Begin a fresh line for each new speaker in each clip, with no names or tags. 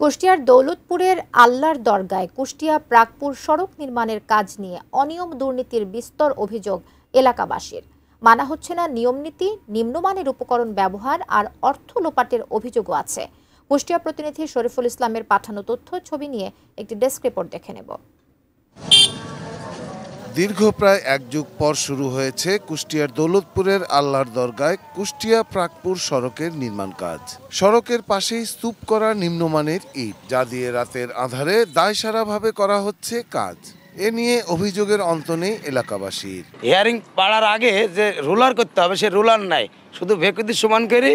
কুষ্টিয়ার দৌলতপুরের আল্লাহর দরগায় কুষ্টিয়া প্রাকপুর সড়ক নির্মাণের কাজ নিয়ে অনিয়ম দুর্নীতির বিস্তর অভিযোগ এলাকাবাসীর। মানা হচ্ছে না নিয়মনীতি, নিম্নমানের উপকরণ ব্যবহার আর অর্থ লোপাটের অভিযোগও আছে। কুষ্টিয়া প্রতিনিধি শরীফুল ইসলামের পাঠানো তথ্য ছবি নিয়ে একটি ডেস্ক রিপোর্ট দেখে নেব।
দীর্ঘ প্রায় এক যুগ পর শুরু হয়েছে কুষ্টিয়ার দৌলতপুরের আল্লাহর দরগায় কুষ্টিয়া প্রাকপুর সড়কের নির্মাণ কাজ। সড়কের পাশেই স্তূপ করা নিম্নমানের ইট, যা দিয়ে রাতের আঁধারে দায়সারাভাবে করা হচ্ছে কাজ। এ নিয়ে অভিযোগের অন্ত নেই এলাকাবাসীর।
হিয়ারিং পাড়ার আগে যে রোলার করতে হবে, সে রোলার নাই, শুধু ভেকুদি সমান করে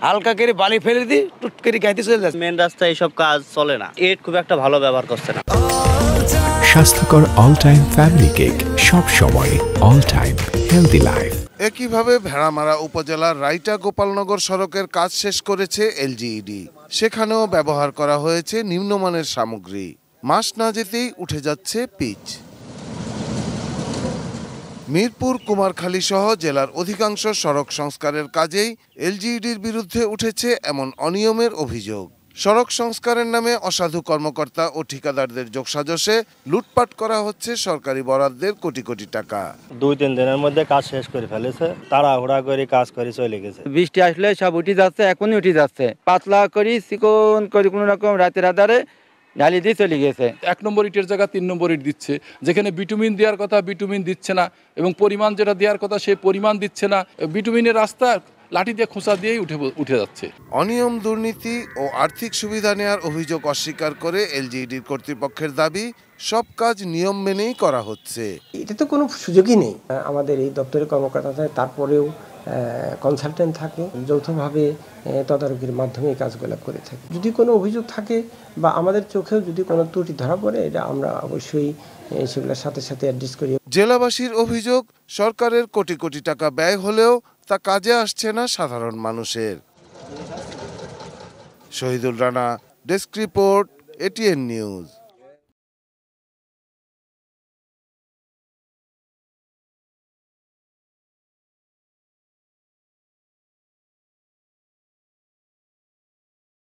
হালকা করে বালি ফেলে দিই, টুট করে গাইতে চলে যাচ্ছে।
মেন রাস্তায় এইসব কাজ চলে না, ইট খুব একটা ভালো ব্যবহার করছে না।
স্বাস্থ্যকর অল টাইম ফ্যামিলি কেক, সব সময় অল টাইম হেলদি লাইফ।
একইভাবে ভেড়ামারা উপজেলার রাইটা গোপালনগর সড়কের কাজ শেষ করেছে এলজিইডি। সেখানেও ব্যবহার করা হয়েছে নিম্নমানের সামগ্রী। মাস না যেতেই উঠে যাচ্ছে পিচ। মিরপুর, কুমারখালী সহ জেলার অধিকাংশ সড়ক সংস্কারের কাজেই এলজিইডির বিরুদ্ধে উঠেছে এমন অনিয়মের অভিযোগ। সড়ক সংস্কারের নামে অসাধু কর্মকর্তা ও ঠিকাদারদের যোগসাজশে লুটপাট করা হচ্ছে সরকারি বরাদ্দের কোটি কোটি টাকা।
2-3 দিনের মধ্যে কাজ শেষ করে ফেলেছে, তাড়াহুড়া করে কাজ করে চলে গেছে।
বৃষ্টি আসলে সব উঠে যাচ্ছে, এখনই উঠে যাচ্ছে। পাতলা করি চিকন করে কোনো রকম রাতের আধারে ঢালি দিয়ে চলে গেছে।
1 নম্বর ইটের জায়গা 3 নম্বর ইট দিচ্ছে, যেখানে বিটুমিন দেওয়ার কথা বিটুমিন দিচ্ছে না, এবং পরিমাণ যেটা দেওয়ার কথা সেই পরিমাণ দিচ্ছে না। বিটুমিনের রাস্তা লাঠি দিয়ে খোঁচা দিয়েই উঠে যাচ্ছে।
অনিয়ম, দুর্নীতি ও আর্থিক সুবিধা নেওয়ার অভিযোগ অস্বীকার করে এলজিইডির কর্তৃপক্ষের দাবি, সব কাজ নিয়ম মেনেই করা হচ্ছে।
এটা তো কোনো সুযোগই নেই। আমাদের এই দপ্তরের কর্মকর্তা থাকে, তারপরেও কনসালটেন্ট থাকে, যৌথভাবে তদারকির মাধ্যমে এই কাজগুলো করে থাকে। যদি কোনো অভিযোগ থাকে বা আমাদের চোখেও যদি কোনো ত্রুটি ধরা পড়ে, এটা আমরা অবশ্যই সেগুলোর সাথে সাথে অ্যাডজাস্ট করি।
জেলাবাসীর অভিযোগ, সরকারের কোটি কোটি টাকা ব্যয় হলেও তা কাজে আসছে না সাধারণ মানুষের। Shahidul Rana, desk report, ATN news.